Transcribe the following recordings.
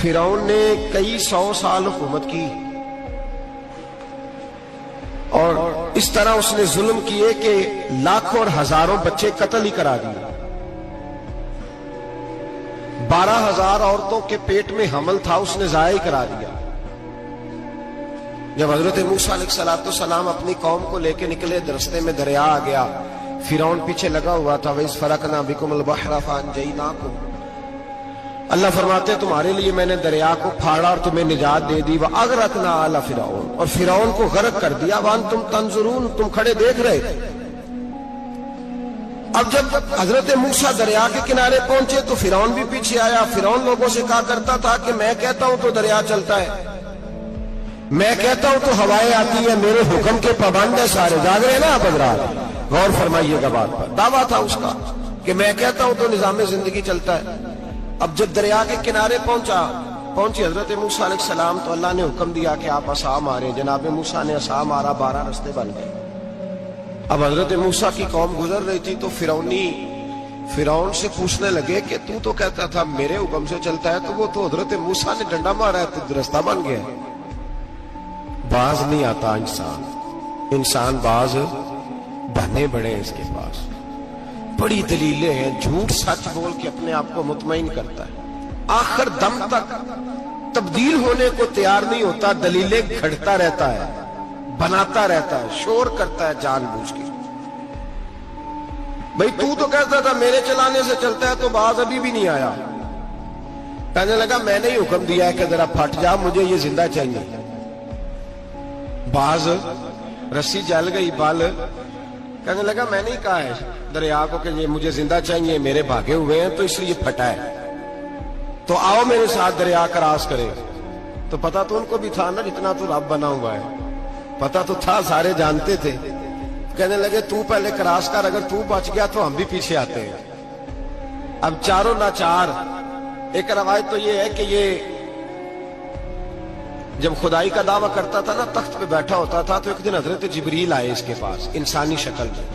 فرعون نے کئی 100 سال حکومت کی اور اس طرح اس نے ظلم کیے کہ لاکھوں اور ہزاروں بچے قتل ہی کرا دیے. 12,000 عورتوں کے پیٹ میں حمل تھا اس نے ضائع کرا دیا. جب حضرت موسیٰ علیہ السلام اپنی قوم کو لے کے نکلے رستے میں دریا آ گیا, فرعون پیچھے لگا ہوا تھا. وَإِذْ فَرَقْنَا بِكُمُ الْبَحْرَ فَأَنْجَيْنَاكُمْ, اللہ فرماتے ہیں تمہارے لیے میں نے دریا کو پھاڑا اور تمہیں نجات دے دی. وَأَغْرَقْنَا آلَ فِرْعَوْنَ, اور فرعون کو غرق کر دیا. وَأَنْتُمْ تَنْظُرُونَ, تم کھڑے دیکھ رہے تھے. اب جب حضرت موسیٰ دریا کے کنارے پہنچے تو فرعون بھی پیچھے آیا. فرعون لوگوں سے کہا کرتا تھا کہ میں کہتا ہوں تو دریا چلتا ہے, میں کہتا ہوں تو ہوائیں آتی ہیں, میرے حکم کے پابند ہیں سارے. جاگ رہے ہیں نا آپ حضرات, غور فرمائیے گا بات پر. دعویٰ تھا اس کا کہ میں کہتا ہوں تو نظام زندگی چلتا ہے. اب جب دریا کے کنارے پہنچی حضرت موسیٰ علیہ السلام تو اللہ نے حکم دیا کہ آپ عصا مارے. جناب موسیٰ نے عصا مارا, 12 رستے بن گئے. اب حضرت موسیٰ کی قوم گزر رہی تھی تو فرعون سے پوچھنے لگے کہ تو کہتا تھا میرے حکم سے چلتا ہے, تو وہ تو حضرت موسیٰ نے ڈنڈا مارا ہے تو رستہ بن گیا. باز نہیں آتا انسان باز بنے بڑے اس کے پاس بڑی دلیلیں ہیں. جھوٹ سچ بول کے اپنے آپ کو مطمئن کرتا ہے, آخر دم تک تبدیل ہونے کو تیار نہیں ہوتا. دلیلیں گھڑتا رہتا ہے, بناتا رہتا ہے, شور کرتا ہے جان بوجھ کے. بھئی تو کہتا تھا میرے چلانے سے چلتا ہے, تو باز ابھی بھی نہیں آیا. کہنے لگا میں نے ہی حکم دیا ہے کہ ذرا پھٹ جا, مجھے یہ زندہ چاہیے. باز رسی جل گئی, بال کہنے لگا میں نہیں کہا ہے دریا کو کہ یہ مجھے زندہ چاہیے, میرے بھاگے ہوئے ہیں تو اس لیے پھٹا ہے. تو آؤ میرے ساتھ دریا کراس کرے. تو پتا تو ان کو بھی تھا نا, جتنا تو رب بنا ہوا ہے پتا تو تھا, سارے جانتے تھے. کہنے لگے تو پہلے کراس کر, اگر تو بچ گیا تو ہم بھی پیچھے آتے ہیں. اب چاروں ناچار. ایک روایت تو یہ ہے کہ یہ جب خدائی کا دعویٰ کرتا تھا نا, تخت پہ بیٹھا ہوتا تھا, تو ایک دن حضرت جبریل آئے اس کے پاس انسانی شکل میں.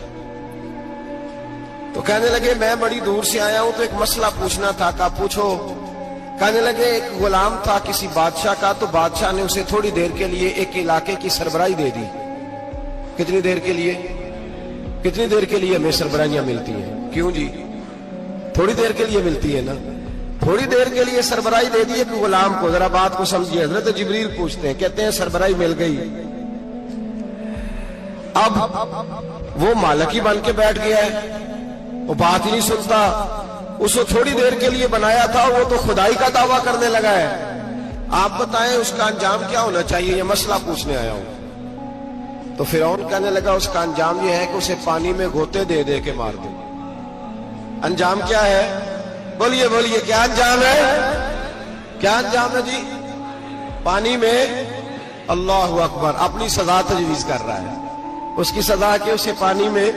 تو کہنے لگے میں بڑی دور سے آیا ہوں تو ایک مسئلہ پوچھنا تھا. کہا پوچھو. کہنے لگے ایک غلام تھا کسی بادشاہ کا, تو بادشاہ نے اسے تھوڑی دیر کے لیے ایک علاقے کی سربراہی دے دی. کتنی دیر کے لیے ہمیں سربراہیاں ملتی ہیں؟ کیوں جی, تھوڑی دیر کے لیے ملتی ہے نا. تھوڑی دیر کے لیے سربراہی دے دی ایک غلام کو. ذرا بات کو سمجھیے. حضرت جبریل پوچھتے ہیں, کہتے ہیں سربراہی مل گئی. اب وہ مالک ہی بن کے بیٹھ گیا ہے, وہ بات ہی نہیں سنتا. اس کو تھوڑی دیر کے لیے بنایا تھا, وہ تو خدائی کا دعویٰ کرنے لگا ہے. آپ بتائیں اس کا انجام کیا ہونا چاہیے, یہ مسئلہ پوچھنے آیا ہوں. تو فرعون کہنے لگا اس کا انجام یہ ہے کہ اسے پانی میں غوطے دے دے کے مار دے. انجام کیا ہے؟ بولیے کیا انجام ہے جی؟ پانی میں. اللہ اکبر, اپنی سزا تجویز کر رہا ہے. اس کی سزا کہ اسے پانی میں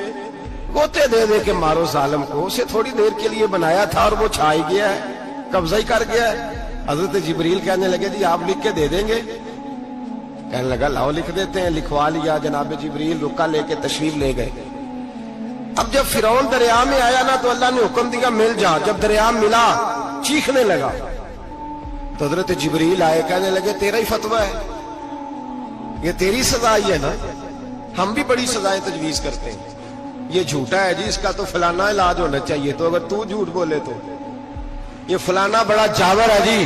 غوطے دے دے کے مارو ظالم کو. اسے تھوڑی دیر کے لیے بنایا تھا اور وہ چھائی گیا ہے, قبضہ ہی کر گیا ہے. حضرت جبریل کہنے لگے جی آپ لکھ کے دے دیں گے؟ کہنے لگا لاؤ لکھ دیتے ہیں. لکھوا لیا. جناب جبریل رکا لے کے تشریف لے گئے. اب جب فرعون دریا میں آیا نا تو اللہ نے حکم دیا مل جا. جب دریا ملا چیخنے لگا تو حضرت جبریل آئے, کہنے لگے تیرا ہی فتویٰ ہے, یہ تیری سزا ہی ہے نا. ہم بھی بڑی سزائیں تجویز کرتے ہیں. یہ جھوٹا ہے جی, اس کا تو فلانا علاج ہونا چاہیے. تو اگر تو جھوٹ بولے تو یہ فلانا بڑا جاور ہے جی,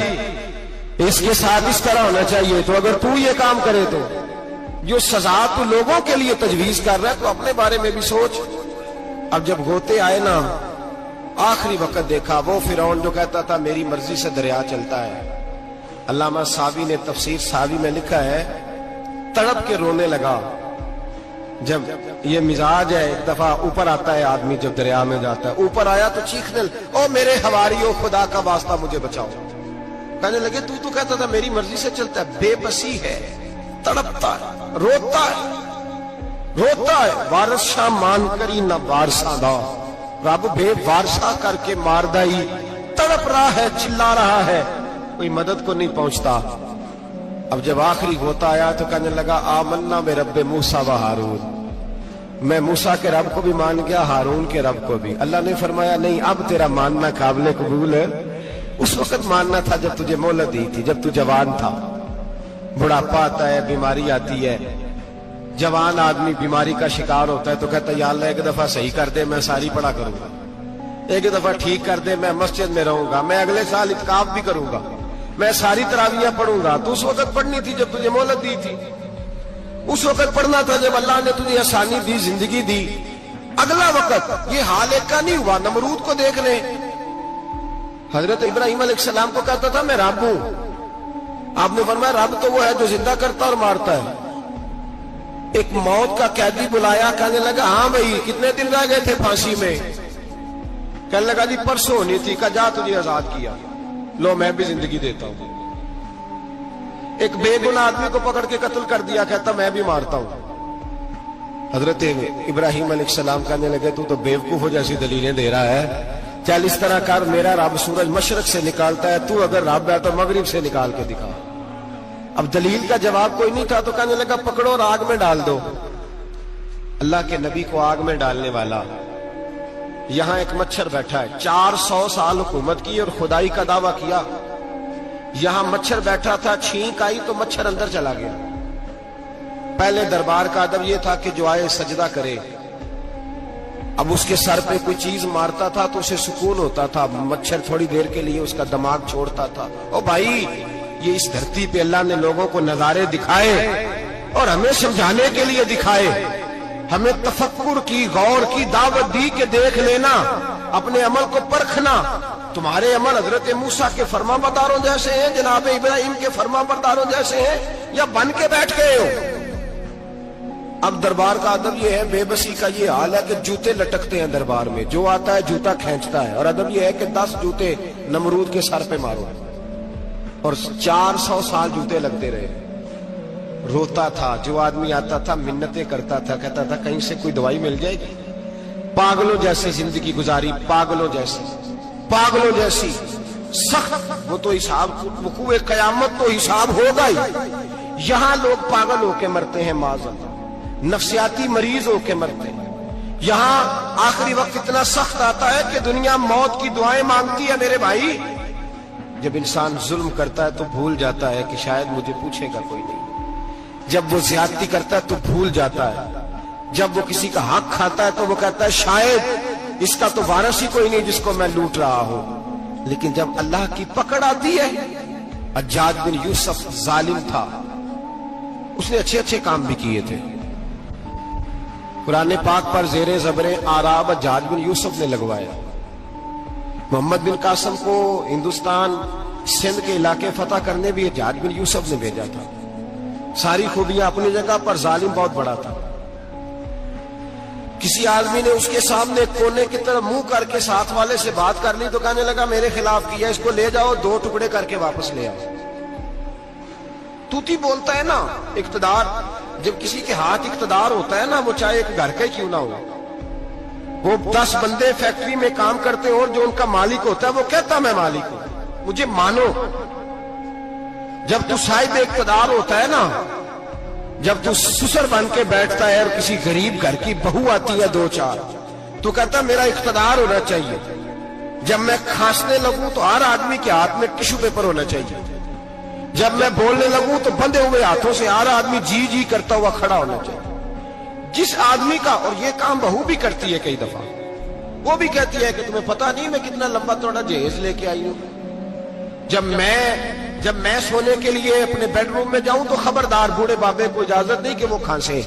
اس کے ساتھ اس طرح ہونا چاہیے. تو اگر تو یہ کام کرے تو جو سزا تو لوگوں کے لیے تجویز کر رہا ہے تو اپنے بارے میں بھی سوچ. اب جب غوطے آئے نا, آخری وقت دیکھا وہ فرعون جو کہتا تھا میری مرضی سے دریا چلتا ہے. علامہ ساوی نے تفسیر ساوی میں لکھا ہے, تڑپ کے رونے لگا. جب یہ مزاج ہے, ایک دفعہ اوپر آتا ہے آدمی جب دریا میں جاتا ہے, اوپر آیا تو چیخنے او میرے حواریو خدا کا واسطہ مجھے بچاؤ. کہنے لگے تو کہتا تھا میری مرضی سے چلتا ہے. بے بسی ہے, تڑپتا ہے, روتا ہے. وارث شاہ مان کری نہ وارثاں دا, رب بے وارثہ کر کے مار دائی. تڑپ رہا ہے, چلا رہا ہے, کوئی مدد کو نہیں پہنچتا. اب جب آخری غوطہ آیا تو کہنے لگا آمنا بے رب موسیٰ و ہارون, میں موسیٰ کے رب کو بھی مان گیا, ہارون کے رب کو بھی. اللہ نے فرمایا نہیں, اب تیرا ماننا قابل قبول اس وقت ماننا تھا جب تجھے مہلت دی تھی، جب تو جوان تھا۔ بڑھاپا آتا ہے، بیماری آتی ہے، جوان آدمی بیماری کا شکار ہوتا ہے تو کہتا ہے یا اللہ ایک دفعہ صحیح کر دے، میں ساری پڑھا کروں گا، ایک دفعہ ٹھیک کر دے، میں مسجد میں رہوں گا، میں اگلے سال اعتکاف بھی کروں گا، میں ساری تراویحیں پڑھوں گا۔ تو اس وقت پڑھنی تھی جب تجھے مہلت دی تھی، اس وقت پڑھنا تھا جب اللہ نے تجھے آسانی دی، زندگی دی۔ اگلا وقت یہ حال ایک کا نہیں ہوا، نمرود کو دیکھ لیں، حضرت ابراہیم علیہ السلام کو کہتا تھا میں رب ہوں، آپ نے فرمایا رب تو وہ ہے جو زندہ کرتا اور مارتا ہے۔ ایک موت کا قیدی بلایا، کہنے لگا ہاں بھائی کتنے دن رہ گئے تھے پھانسی میں؟ کہنے لگا جی پرسوں ہونی تھی، کہا جا تجھے آزاد کیا، لو میں بھی زندگی دیتا ہوں۔ ایک بے گناہ آدمی کو پکڑ کے قتل کر دیا، کہتا میں بھی مارتا ہوں۔ حضرت ابراہیم علیہ السلام کہنے لگے تو بیوقوفوں جیسی دلیلیں دے رہا ہے، چل اس طرح کر، میرا رب سورج مشرق سے نکالتا ہے، تو اگر رب ہے تو مغرب سے نکال کے دکھا۔ اب دلیل کا جواب کوئی نہیں تھا تو کہنے لگا پکڑو اور آگ میں ڈال دو۔ اللہ کے نبی کو آگ میں ڈالنے والا، یہاں ایک مچھر بیٹھا ہے، 400 سال حکومت کی اور خدائی کا دعویٰ کیا، یہاں مچھر بیٹھا تھا، چھینک آئی تو مچھر اندر چلا گیا۔ پہلے دربار کا ادب یہ تھا کہ جو آئے سجدہ کرے، اب اس کے سر پہ کوئی چیز مارتا تھا تو اسے سکون ہوتا تھا، مچھر تھوڑی دیر کے لیے اس کا دماغ چھوڑتا تھا۔ او بھائی یہ اس دھرتی پہ اللہ نے لوگوں کو نظارے دکھائے اور ہمیں سمجھانے کے لیے دکھائے، ہمیں تفکر کی، غور کی دعوت دی کہ دیکھ لینا، اپنے عمل کو پرکھنا۔ تمہارے عمل حضرت موسیٰ کے فرما برداروں جیسے ہیں، جناب ابراہیم کے فرما برداروں جیسے ہیں، یا بن کے بیٹھ گئے ہو؟ اب دربار کا ادب یہ ہے، بے بسی کا یہ حال ہے کہ جوتے لٹکتے ہیں دربار میں، جو آتا ہے جوتا کھینچتا ہے، اور ادب یہ ہے کہ 10 جوتے نمرود کے سر پہ مارو، اور 400 سال جوتے لگتے رہے۔ روتا تھا، جو آدمی آتا تھا منتیں کرتا تھا، کہتا تھا کہیں سے کوئی دوائی مل جائے گی۔ پاگلوں جیسی زندگی گزاری، پاگلوں جیسی سخت، وہ تو حساب، وقوع قیامت تو حساب ہوگا ہی۔ یہاں لوگ پاگل ہو کے مرتے ہیں، معذاللہ نفسیاتی مریض ہو کے مرتے ہیں۔ یہاں آخری وقت اتنا سخت آتا ہے کہ دنیا موت کی دعائیں مانگتی ہے۔ میرے بھائی جب انسان ظلم کرتا ہے تو بھول جاتا ہے کہ شاید مجھے پوچھے گا کوئی نہیں، جب وہ زیادتی کرتا ہے تو بھول جاتا ہے، جب وہ کسی کا حق کھاتا ہے تو وہ کہتا ہے شاید اس کا تو وارث ہی کوئی نہیں جس کو میں لوٹ رہا ہوں۔ لیکن جب اللہ کی پکڑ آتی ہے، حجاج بن یوسف ظالم تھا، اس نے اچھے کام بھی کیے تھے۔ قرآن پاک پر زیر زبر آراب حجاج بن یوسف نے لگوایا۔ محمد بن قاسم کو ہندوستان سندھ کے علاقے فتح کرنے بھی حجاج بن یوسف نے بھیجا تھا۔ ساری خوبیاں اپنی جگہ پر، ظالم بہت بڑا تھا۔ کسی آدمی نے اس کے سامنے کونے کی طرف منہ کر کے ساتھ والے سے بات کر لی تو کہنے لگا میرے خلاف کیا، اس کو لے جاؤ، 2 ٹکڑے کر کے واپس لے آؤ۔ توتی بولتا ہے نا، اقتدار، جب کسی کے ہاتھ اقتدار ہوتا ہے نا، وہ چاہے ایک گھر کا ہی کیوں نہ ہو، وہ 10 بندے فیکٹری میں کام کرتے ہیں اور جو ان کا مالک ہوتا ہے وہ کہتا میں مالک ہوں، مجھے مانو۔ جب تو صاحب اقتدار ہوتا ہے نا، جب تو سسر بن کے بیٹھتا ہے اور کسی غریب گھر کی بہو آتی ہے 2-4 تو کہتا میرا اقتدار ہونا چاہیے، جب میں کھانسنے لگوں تو ہر آدمی کے ہاتھ میں ٹشو پیپر ہونا چاہیے، جب میں بولنے لگوں تو بندے ہوئے ہاتھوں سے ہر آدمی جی جی کرتا ہوا کھڑا ہونا چاہیے۔ جس آدمی کا، اور یہ کام بہو بھی کرتی ہے کئی دفعہ، وہ بھی کہتی ہے کہ تمہیں پتا نہیں میں کتنا لمبا چوڑا جہیز لے کے آئی ہوں، جب میں سونے کے لیے اپنے بیڈ روم میں جاؤں تو خبردار بوڑھے بابے کو اجازت نہیں کہ وہ کھانسے۔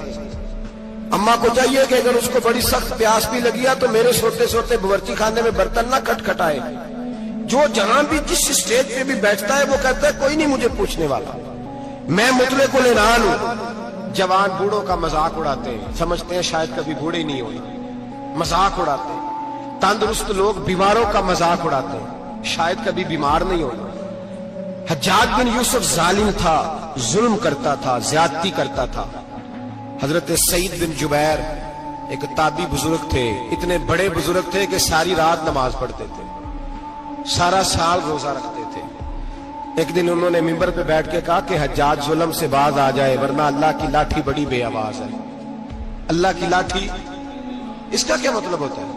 اماں کو چاہیے کہ اگر اس کو بڑی سخت پیاس بھی لگی ہے تو میرے سوتے سوتے باورچی خانے میں برتن نہ کھٹکھٹائے۔ جو جہاں بھی جس اسٹیج پہ بھی بیٹھتا ہے وہ کہتا ہے کوئی نہیں مجھے پوچھنے والا، میں مطلق العنان ہوں۔ جوان بوڑھوں کا مذاق اڑاتے ہیں، سمجھتے ہیں شاید کبھی بوڑھے نہیں ہوئے، مذاق اڑاتے ہیں۔ تندرست لوگ بیماروں کا مذاق اڑاتے ہیں، شاید کبھی بیمار نہیں ہوئے۔ حجاج بن یوسف ظالم تھا، ظلم کرتا تھا، زیادتی کرتا تھا۔ حضرت سعید بن جبیر ایک تابعی بزرگ تھے، اتنے بڑے بزرگ تھے کہ ساری رات نماز پڑھتے تھے، سارا سال روزہ رکھتے تھے۔ ایک دن انہوں نے منبر پہ بیٹھ کے کہا کہ حجاج ظلم سے باز آ جائے ورنہ اللہ کی لاٹھی بڑی بے آواز ہے۔ اللہ کی لاٹھی، اس کا کیا مطلب ہوتا ہے؟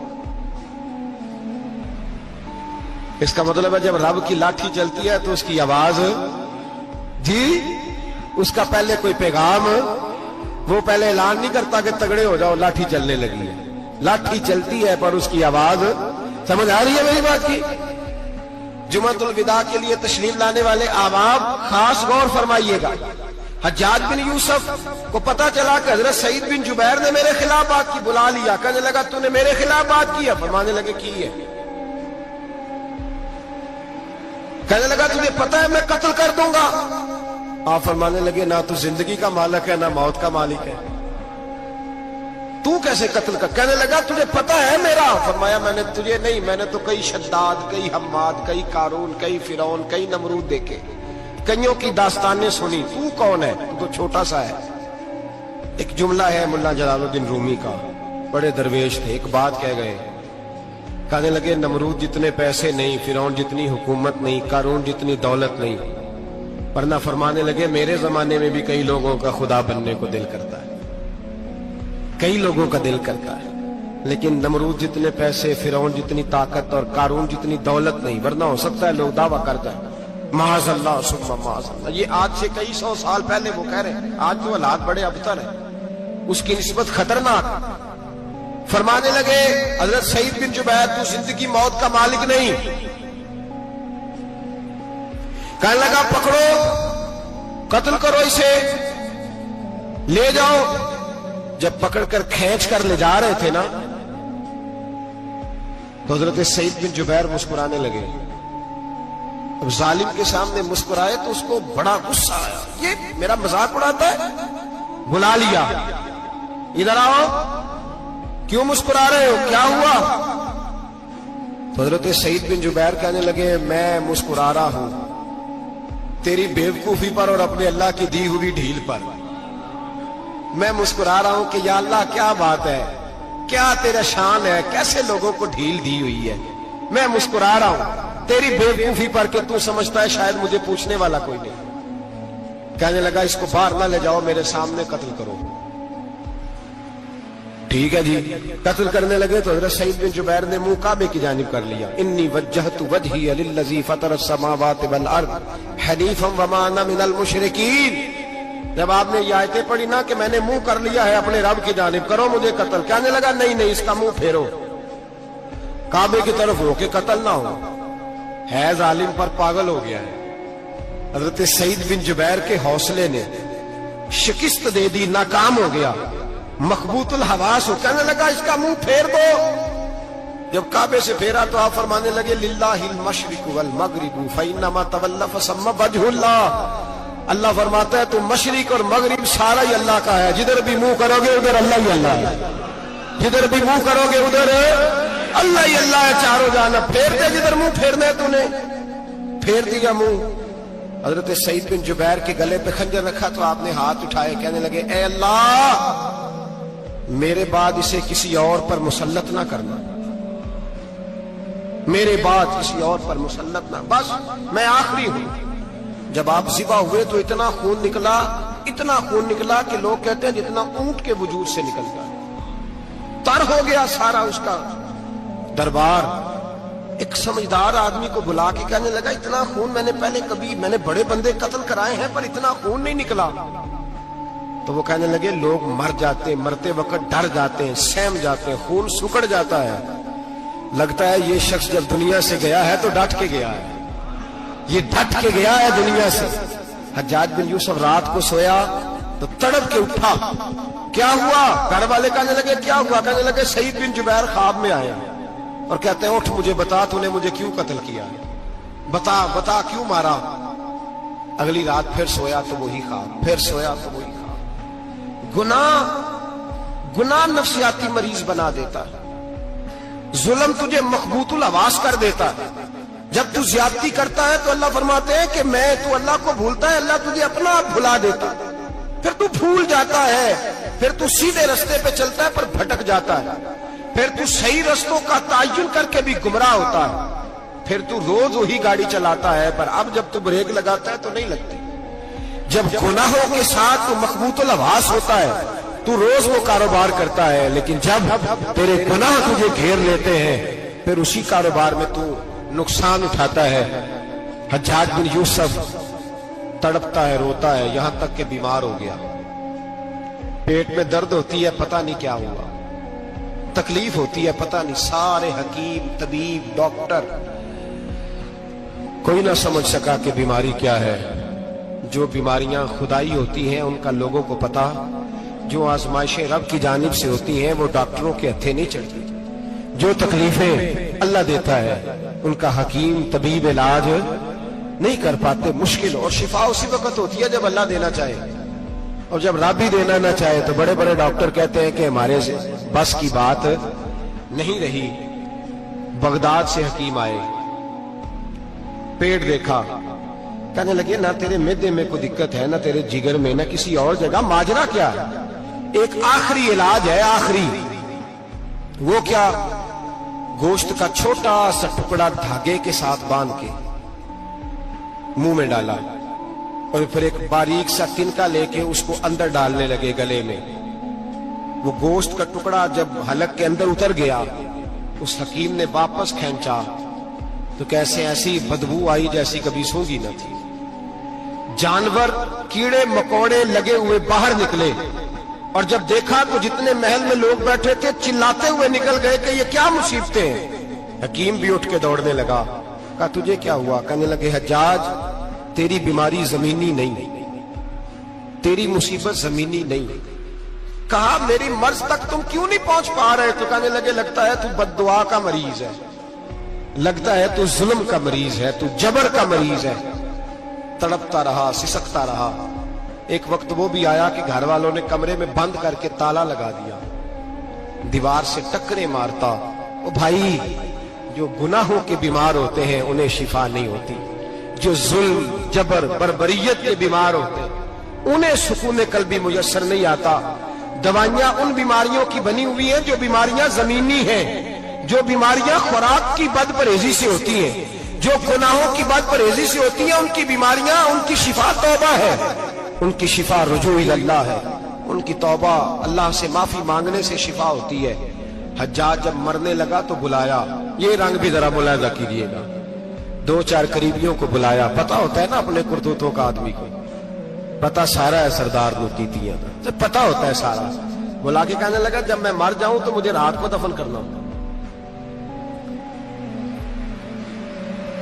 اس کا مطلب ہے جب رب کی لاٹھی چلتی ہے تو اس کی آواز جی، اس کا پہلے کوئی پیغام، وہ پہلے اعلان نہیں کرتا کہ تگڑے ہو جاؤ لاٹھی چلنے لگی ہے. لاٹھی چلتی ہے پر اس کی آواز. سمجھ آ رہی ہے میری بات کی؟ جمعۃ الوداع کے لیے تشریف لانے والے احباب خاص غور فرمائیے گا. حجاج بن یوسف کو پتا چلا کہ حضرت سعید بن جبیر نے میرے خلاف بات کی، بلا لیا. کہنے لگا تو نے میرے خلاف بات کی ہے؟ فرمانے لگے کی ہے. کہنے لگا تجھے پتا ہے میں قتل کر دوں گا؟ آپ فرمانے لگے نہ تو زندگی کا مالک ہے نہ موت کا مالک ہے، تو کیسے قتل کر؟ کہنے لگا تجھے پتا ہے میرا؟ فرمایا میں نے تجھے نہیں، میں نے تو کئی شداد، کئی حماد، کئی قارون، کئی فرعون، کئی نمرود دیکھے، کئیوں کی داستانیں سنی. تو کون ہے؟ تو چھوٹا سا ہے. ایک جملہ ہے ملا جلال الدین رومی کا، بڑے درویش تھے، ایک بات کہہ گئے. کہنے لگے نمرود جتنے پیسے نہیں، فرعون جتنی حکومت نہیں، قارون جتنی دولت نہیں، ورنہ فرمانے لگے میرے زمانے میں بھی کئی لوگوں کا خدا بننے کو دل کرتا ہے، کئی لوگوں کا دل کرتا ہے، لیکن نمرود جتنے پیسے، فرعون جتنی طاقت اور قارون جتنی دولت نہیں، ورنہ ہو سکتا ہے لوگ دعویٰ کر جائیں معاذ اللہ ثم معاذ اللہ. یہ آج سے کئی سو سال پہلے وہ کہہ رہے ہیں. آج تو حالات بڑے ابتر ہیں، اس کی نسبت خطرناک. فرمانے لگے حضرت سعید بن جبیر تو زندگی موت کا مالک نہیں. کہنے لگا پکڑو، قتل کرو اسے، لے جاؤ. جب پکڑ کر کھینچ کر لے جا رہے تھے نا تو حضرت سعید بن جبیر مسکرانے لگے. اب ظالم کے سامنے مسکرائے تو اس کو بڑا غصہ آیا، یہ میرا مذاق اڑاتا ہے. بلا لیا، ادھر آؤ، کیوں مسکرا رہے ہو، کیا ہوا؟ تو حضرت سعید بن جبیر کہنے لگے میں مسکرا رہا ہوں تیری بیوقوفی پر اور اپنے اللہ کی دی ہوئی ڈھیل پر. میں مسکرا رہا ہوں کہ یا اللہ کیا بات ہے، کیا تیرا شان ہے، کیسے لوگوں کو ڈھیل دی ہوئی ہے. میں مسکرا رہا ہوں تیری بیوقوفی پر کہ تو سمجھتا ہے شاید مجھے پوچھنے والا کوئی نہیں. کہنے لگا اس کو باہر نہ لے جاؤ، میرے سامنے قتل کرو. ٹھیک ہے جی. قتل کرنے لگے تو حضرت سعید بن جبیر نے منہ کعبے کی جانب کر لیا. انی وجہت وجہی للذی فطر السماوات والارض حنیفا وما انا من المشرکین. جب آپ نے یہ آیتیں پڑھی نا کہ میں نے منہ کر لیا ہے اپنے رب کی جانب، کرو مجھے قتل. کہنے لگا نہیں نہیں، اس کا منہ پھیرو، کعبے کی طرف ہو کے قتل نہ ہو. ہے ظالم پر پاگل ہو گیا ہے. حضرت سعید بن جبیر کے حوصلے نے شکست دے دی، ناکام ہو گیا، مخبوط الحواس ہو. کہنے لگا اس کا منہ پھیر دو. جب کعبے سے پھیرا تو آپ فرمانے لگے للہ المشرق والمغرب فانما تولى فثم وجه اللہ. اللہ فرماتا ہے تو مشرق اور مغرب سارا ہی اللہ کا ہے، جدھر بھی منہ کرو گے ادھر اللہ ہی اللہ ہے، جدھر بھی منہ کرو گے ادھر اللہ ہی اللہ ہے چاروں جانب. پھیر دے جدھر منہ پھیرنا ہے تو نے. پھیر دیا منہ. حضرت سعید بن جبیر کے گلے پہ خنجر رکھا تو آپ نے ہاتھ اٹھائے. کہنے لگے اے اللہ میرے بعد اسے کسی اور پر مسلط نہ کرنا، میرے بعد کسی اور پر مسلط نہ، بس میں آخری ہوں. جب آپ ذبح ہوئے تو اتنا خون نکلا، اتنا خون نکلا کہ لوگ کہتے ہیں جتنا اونٹ کے وجود سے نکلتا ہے. تر ہو گیا سارا اس کا دربار. ایک سمجھدار آدمی کو بلا کے کہنے لگا اتنا خون میں نے پہلے کبھی، میں نے بڑے بندے قتل کرائے ہیں پر اتنا خون نہیں نکلا. تو وہ کہنے لگے لوگ مر جاتے ہیں، مرتے وقت ڈر جاتے ہیں، سہم جاتے ہیں، خون سکڑ جاتا ہے. لگتا ہے یہ شخص جب دنیا سے گیا ہے تو ڈٹ کے گیا ہے، یہ ڈٹ کے گیا ہے دنیا سے. حجاج بن یوسف رات کو سویا تو تڑپ کے اٹھا. کیا ہوا؟ گھر والے کہنے لگے کیا ہوا؟ کہنے لگے سعید بن جبیر خواب میں آیا اور کہتے ہیں اٹھ مجھے بتا تو نے مجھے کیوں قتل کیا، بتا بتا کیوں مارا. اگلی رات پھر سویا تو وہی خواب، پھر سویا تو وہی خواب. گناہ نفسیاتی مریض بنا دیتا ہے، ظلم تجھے مخبوط الحواس کر دیتا ہے. جب تو زیادتی کرتا ہے تو اللہ فرماتے ہیں کہ میں، تو اللہ کو بھولتا ہے اللہ تجھے اپنا آپ بھلا دیتا ہے. پھر تو بھول جاتا ہے، پھر تو سیدھے رستے پہ چلتا ہے پر بھٹک جاتا ہے، پھر تو صحیح رستوں کا تعین کر کے بھی گمراہ ہوتا ہے، پھر تو روز وہی گاڑی چلاتا ہے پر اب جب تو بریک لگاتا ہے تو نہیں لگتی. جب گناہوں کے ساتھ تو مخبوط الحواس ہوتا ہے تو روز وہ کاروبار کرتا ہے، لیکن جب تیرے گناہ تجھے گھیر لیتے ہیں پھر اسی کاروبار میں تو نقصان اٹھاتا ہے. حجاج بن یوسف تڑپتا ہے, روتا ہے, یہاں تک کہ بیمار ہو گیا. پیٹ میں درد ہوتی ہے, پتہ نہیں کیا ہوا, تکلیف ہوتی ہے, پتہ نہیں. سارے حکیم, طبیب, ڈاکٹر, کوئی نہ سمجھ سکا کہ بیماری کیا ہے. جو بیماریاں خدائی ہوتی ہیں ان کا لوگوں کو پتا, جو آزمائشیں رب کی جانب سے ہوتی ہیں وہ ڈاکٹروں کے ہتھے نہیں چڑھتی. جو تکلیفیں اللہ دیتا ہے ان کا حکیم طبیب علاج نہیں کر پاتے, مشکل. اور شفا اسی وقت ہوتی ہے جب اللہ دینا چاہے, اور جب رب ہی دینا نہ چاہے تو بڑے بڑے ڈاکٹر کہتے ہیں کہ ہمارے بس کی بات نہیں رہی. بغداد سے حکیم آئے, پیٹ دیکھا, کہنے لگے نہ تیرے معدے میں کوئی دقت ہے, نہ تیرے جگر میں, نہ کسی اور جگہ, ماجرا کیا ہے؟ ایک آخری علاج ہے, آخری. وہ کیا؟ گوشت کا چھوٹا سا ٹکڑا دھاگے کے ساتھ باندھ کے منہ میں ڈالا, اور پھر ایک باریک سا تنکا لے کے اس کو اندر ڈالنے لگے گلے میں. وہ گوشت کا ٹکڑا جب حلق کے اندر اتر گیا, اس حکیم نے واپس کھینچا تو کیسے ایسی بدبو آئی جیسی کبھی سونگی نہ تھی. جانور, کیڑے مکوڑے لگے ہوئے باہر نکلے, اور جب دیکھا تو جتنے محل میں لوگ بیٹھے تھے چلاتے ہوئے نکل گئے کہ یہ کیا مصیبتیں ہیں. حکیم بھی اٹھ کے دوڑنے لگا. کہا تجھے کیا ہوا؟ کہنے لگے حجاج تیری بیماری زمینی نہیں, تیری مصیبت زمینی نہیں. کہا میری مرض تک تم کیوں نہیں پہنچ پا رہے؟ تو کہنے لگے لگتا ہے تو بد دعا کا مریض ہے, لگتا ہے تو ظلم کا مریض ہے, تو جبر کا مریض ہے. تڑپتا رہا, سسکتا رہا. ایک وقت وہ بھی آیا کہ گھر والوں نے کمرے میں بند کر کے تالا لگا دیا, دیوار سے ٹکرے مارتا. او بھائی, جو گناہوں کے بیمار ہوتے ہیں انہیں شفا نہیں ہوتی, جو ظلم, جبر, بربریت کے بیمار ہوتے ہیں انہیں سکون قلبی میسر نہیں آتا. دوائیاں ان بیماریوں کی بنی ہوئی ہیں جو بیماریاں زمینی ہیں, جو بیماریاں خوراک کی بد پرہیزی سے ہوتی ہیں, جو گناہوں کی بد پرہیزی سے ہوتی ہیں. ان کی بیماریاں, ان کی شفا توبہ ہے, ان کی شفا رجوع اللہ ہے, ان کی توبہ اللہ سے معافی مانگنے سے شفا ہوتی ہے. حجاج جب مرنے لگا تو بلایا, یہ رنگ بھی ذرا ملاحظہ کیجیے گا, 2-4 قریبیوں کو بلایا. پتا ہوتا ہے نا اپنے کرتوتوں کا آدمی کو, پتا سارا ہے سردار نوتیتیاں کا, پتا ہوتا ہے سارا. بلا کے کہنے لگا جب میں مر جاؤں تو مجھے رات کو دفن کرنا ہوگا.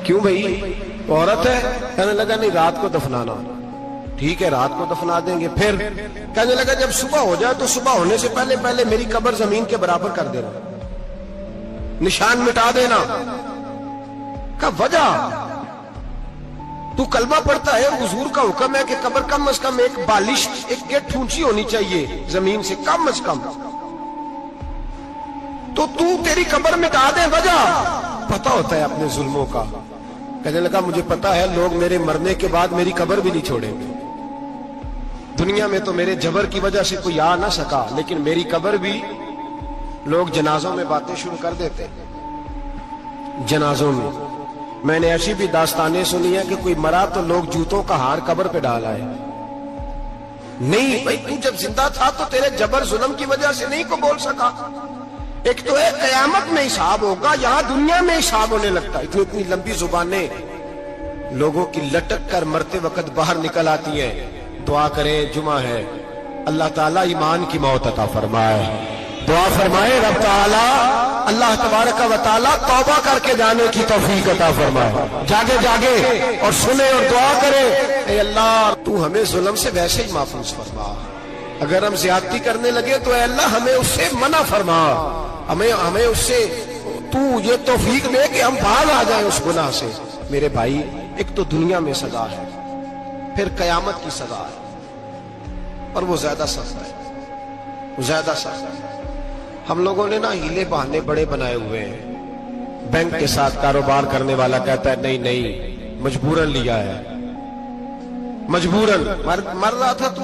کیوں بھائی, عورت ہے؟ کہنے لگا نہیں, رات کو دفنانا. ٹھیک ہے, رات کو دفنا دیں گے. پھر کہنے لگا جب صبح ہو جائے تو صبح ہونے سے پہلے پہلے میری قبر زمین کے برابر کر دینا, نشان مٹا دینا. کا وجہ تو کلمہ پڑھتا ہے, حضور کا حکم ہے کہ قبر کم از کم ایک بالش, ایک گٹ اونچی ہونی چاہیے زمین سے کم از کم, تو تیری قبر مٹا دے. وجہ پتا ہوتا ہے اپنے ظلموں کا. کہنے لگا مجھے پتا ہے لوگ میرے مرنے کے بعد میری قبر بھی نہیں چھوڑیں گے. دنیا میں تو میرے جبر کی وجہ سے کوئی آ نہ سکا, لیکن میری قبر بھی لوگ جنازوں میں باتیں شروع کر دیتے. جنازوں میں نے ایسی بھی داستانیں سنی ہیں کہ کوئی مرا تو لوگ جوتوں کا ہار قبر پہ ڈال آئے. نہیں بھائی, تو جب زندہ تھا تو تیرے جبر ظلم کی وجہ سے نہیں کو بول سکا. ایک تو ہے قیامت میں حساب ہوگا, یہاں دنیا میں حساب ہونے لگتا ہے. اتنی لمبی زبانیں لوگوں کی لٹک کر مرتے وقت باہر نکل آتی ہیں. دعا کریں, جمعہ ہے, اللہ تعالیٰ ایمان کی موت عطا فرمائے. دعا فرمائے رب تعالیٰ, اللہ تبارک و تعالیٰ توبہ کر کے جانے کی توفیق عطا فرمائے. جاگے جاگے اور سنے اور دعا کرے, اے اللہ تو ہمیں ظلم سے ویسے ہی محفوظ فرما. اگر ہم زیادتی کرنے لگے تو اے اللہ ہمیں اس سے منع فرما, ہمیں اس سے تو یہ توفیق دے کہ ہم بھاگ آ جائیں اس گناہ سے. میرے بھائی, ایک تو دنیا میں سزا ہے, پھر قیامت کی سزا ہے, اور وہ زیادہ سخت ہے, وہ زیادہ سخت ہے. ہم لوگوں نے نا ہیلے بہانے بڑے بنائے ہوئے ہیں. بینک کے ساتھ کاروبار کرنے والا کہتا ہے نہیں نہیں مجبوراً لیا ہے, مجبوراً. مر رہا تھا تو,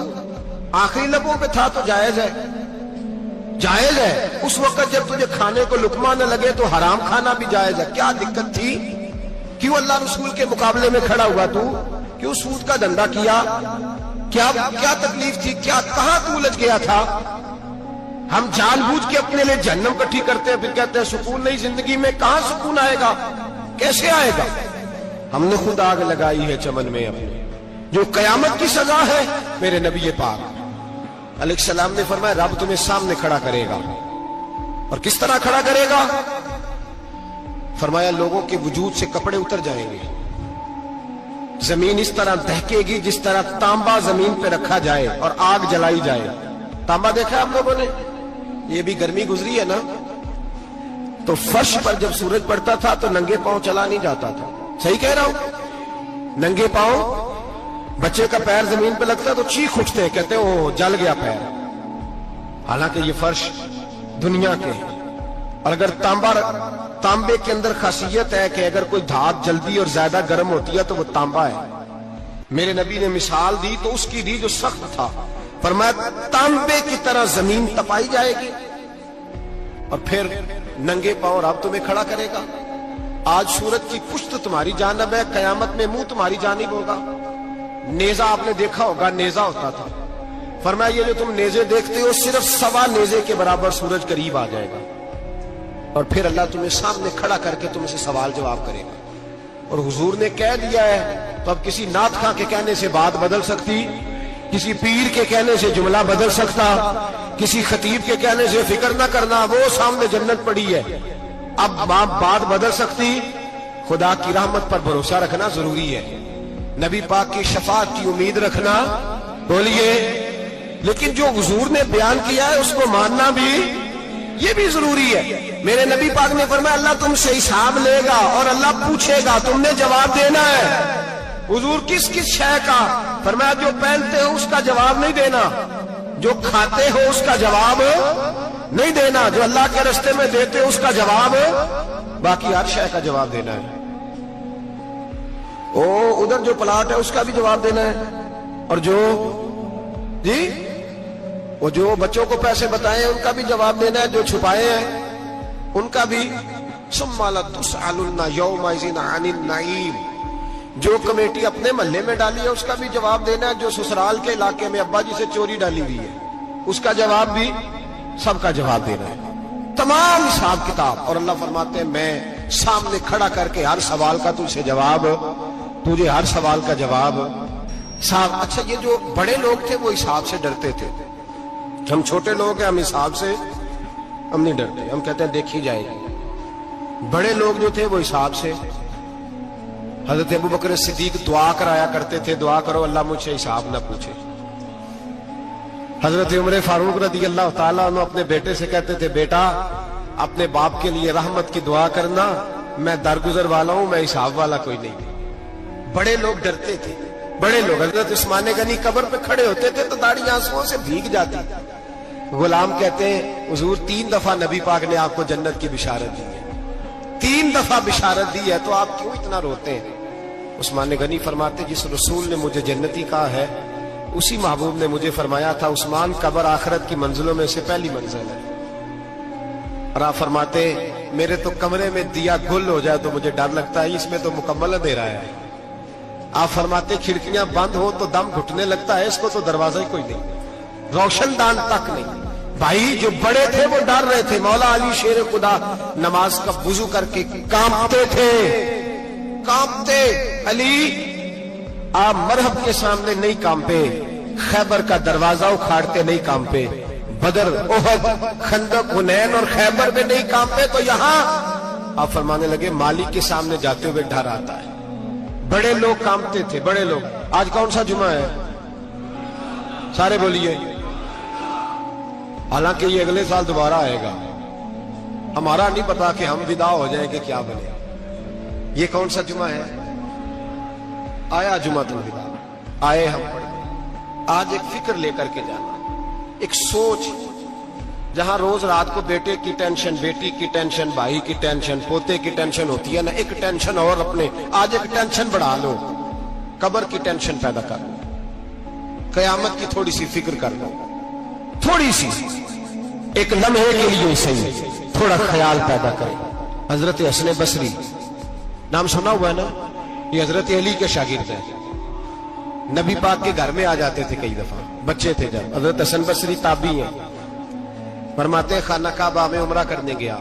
آخری لبوں پہ تھا تو جائز ہے, جائز ہے. اس وقت جب تجھے کھانے کو لقمہ نہ لگے تو حرام کھانا بھی جائز ہے. کیا دقت تھی؟ کیوں اللہ رسول کے مقابلے میں کھڑا ہوا تو؟ کیوں سود کا دھندا کیا؟ کیا تکلیف تھی؟ کیا کہاں تو الجھ گیا تھا؟ ہم جان بوجھ کے اپنے لیے جہنم کٹھی کرتے ہیں, پھر کہتے ہیں سکون نہیں زندگی میں. کہاں سکون آئے گا؟ کیسے آئے گا؟ ہم نے خود آگ لگائی ہے چمن میں اپنے، جو قیامت کی سزا ہے میرے نبی پاک علیہ السلام نے فرمایا رب تمہیں سامنے کھڑا کرے گا. اور کس طرح کھڑا کرے گا؟ فرمایا لوگوں کے وجود سے کپڑے اتر جائیں گے، زمین اس طرح دہکے گی جس طرح تانبا زمین پہ رکھا جائے اور آگ جلائی جائے. تانبا دیکھا آپ لوگوں نے؟ یہ بھی گرمی گزری ہے نا، تو فرش پر جب سورج پڑتا تھا تو ننگے پاؤں چلا نہیں جاتا تھا. صحیح کہہ رہا ہوں؟ ننگے پاؤں، بچے کا پیر زمین پہ لگتا تو چیخ اٹھتے، کہتے ہیں وہ جل گیا پیر. حالانکہ یہ فرش دنیا کے ہیں. اور اگر تانبے کے اندر خاصیت ہے کہ اگر کوئی دھات جلدی اور زیادہ گرم ہوتی ہے تو وہ تانبا ہے. میرے نبی نے مثال دی تو اس کی دی جو سخت تھا، فرمایا تانبے کی طرح زمین تپائی جائے گی اور پھر ننگے پاؤں رب تمہیں کھڑا کرے گا. آج سورج کی پشت تمہاری جانب ہے، قیامت میں منہ تمہاری جانب ہوگا. نیزہ آپ نے دیکھا ہوگا، نیزہ ہوتا تھا. فرمایا یہ جو تم نیزے دیکھتے ہو صرف 1.25 نیزے کے برابر سورج قریب آ جائے گا اور پھر اللہ تمہیں سامنے کھڑا کر کے تم سے سوال جواب کرے گا. اور حضور نے کہہ دیا ہے تو اب کسی نعت خواں کے کہنے سے بات بدل سکتی، کسی پیر کے کہنے سے جملہ بدل سکتا، کسی خطیب کے کہنے سے فکر نہ کرنا، وہ سامنے جنت پڑی ہے. اب بات بدل سکتی. خدا کی رحمت پر بھروسہ رکھنا ضروری ہے، نبی پاک کی شفاعت کی امید رکھنا. بولیے. لیکن جو حضور نے بیان کیا ہے اس کو ماننا بھی یہ بھی ضروری ہے. میرے نبی پاک نے فرمایا اللہ تم سے حساب لے گا اور اللہ پوچھے گا، تم نے جواب دینا ہے. حضور کس کس شے کا؟ فرمایا جو پہنتے ہو اس کا جواب نہیں دینا، جو کھاتے ہو اس کا جواب نہیں دینا، جو اللہ کے راستے میں دیتے ہو اس کا جواب، باقی ہر شے کا جواب دینا ہے. ادھر جو پلاٹ ہے اس کا بھی جواب دینا ہے، اور جو وہ جو بچوں کو پیسے بتائے ان کا بھی جواب دینا ہے، جو چھپائے ہیں ان کا بھی. ثم لتسألن یومئذ عن النعیم. جو کمیٹی اپنے محلے میں ڈالی ہے اس کا بھی جواب دینا ہے، جو سسرال کے علاقے میں ابا جی سے چوری ڈالی ہوئی ہے اس کا جواب بھی، سب کا جواب دینا ہے. تمام حساب کتاب. اور اللہ فرماتے ہیں میں سامنے کھڑا کر کے ہر سوال کا تجھ سے جواب، تجھے ہر سوال کا جواب. صاحب اچھا یہ جو بڑے لوگ تھے وہ حساب سے ڈرتے تھے، ہم چھوٹے لوگ ہیں ہم حساب سے ہم نہیں ڈرتے، ہم کہتے ہیں دیکھی جائے گی. بڑے لوگ جو تھے وہ حساب سے. حضرت ابو بکر صدیق دعا کرایا کرتے تھے، دعا کرو اللہ مجھ سے حساب نہ پوچھے. حضرت عمر فاروق رضی اللہ تعالیٰ عنہ اپنے بیٹے سے کہتے تھے بیٹا اپنے باپ کے لیے رحمت کی دعا کرنا، میں درگزر والا ہوں، میں حساب والا کوئی نہیں. بڑے لوگ ڈرتے تھے. بڑے لوگ حضرت عثمان غنی قبر پہ کھڑے ہوتے تھے تو داڑھی آنسوؤں سے بھیگ جاتی. غلام کہتے ہیں حضور 3 دفعہ نبی پاک نے آپ کو جنت کی بشارت دی ہے، 3 دفعہ بشارت دی ہے تو آپ کیوں اتنا روتے ہیں؟ عثمان غنی فرماتے جس رسول نے مجھے جنتی کہا ہے اسی محبوب نے مجھے فرمایا تھا عثمان قبر آخرت کی منزلوں میں سے پہلی منزل ہے. اور آپ فرماتے میرے تو کمرے میں دیا گل ہو جائے تو مجھے ڈر لگتا ہے، اس میں تو مکمل اندھیرا ہے. آپ فرماتے کھڑکیاں بند ہو تو دم گھٹنے لگتا ہے، اس کو تو دروازہ ہی کوئی نہیں، روشن دان تک نہیں. بھائی جو بڑے تھے وہ ڈر رہے تھے. مولا علی شیر خدا نماز کا وضو کر کے کانپتے تھے، کانپتے. علی آپ مرحب کے سامنے نہیں کانپے، خیبر کا دروازہ اکھاڑتے نہیں کانپے، بدر احد خندق حنین اور خیبر میں نہیں کانپے، تو یہاں آپ فرمانے لگے مالک کے سامنے جاتے ہوئے ڈر آتا ہے. بڑے لوگ کانپتے تھے. بڑے لوگ. آج کون سا جمعہ ہے؟ سارے بولیے. حالانکہ یہ اگلے سال دوبارہ آئے گا، ہمارا نہیں پتا کہ ہم ودا ہو جائیں کہ کیا بنے. یہ کون سا جمعہ ہے؟ آیا جمعہ الوداع. آئے ہم پڑھیں. آج ایک فکر لے کر کے جانا، ایک سوچ. جہاں روز رات کو بیٹے کی ٹینشن، بیٹی کی ٹینشن، بھائی کی ٹینشن، پوتے کی ٹینشن ہوتی ہے نا، ایک ٹینشن اور اپنے آج ایک ٹینشن بڑھا لو، قبر کی ٹینشن پیدا کر لو، قیامت کی تھوڑی سی فکر کر لو، تھوڑی سی ایک لمحے کے لیے صحیح تھوڑا خیال پیدا کرے. حضرت حسن بصری نام سنا ہوا ہے نا، یہ حضرت علی کے شاگرد ہیں. نبی پاک کے گھر میں آ جاتے تھے کئی دفعہ، بچے تھے جب. حضرت حسن بصری تابعی ہیں. فرماتے خانہ کعبہ میں عمرہ کرنے گیا،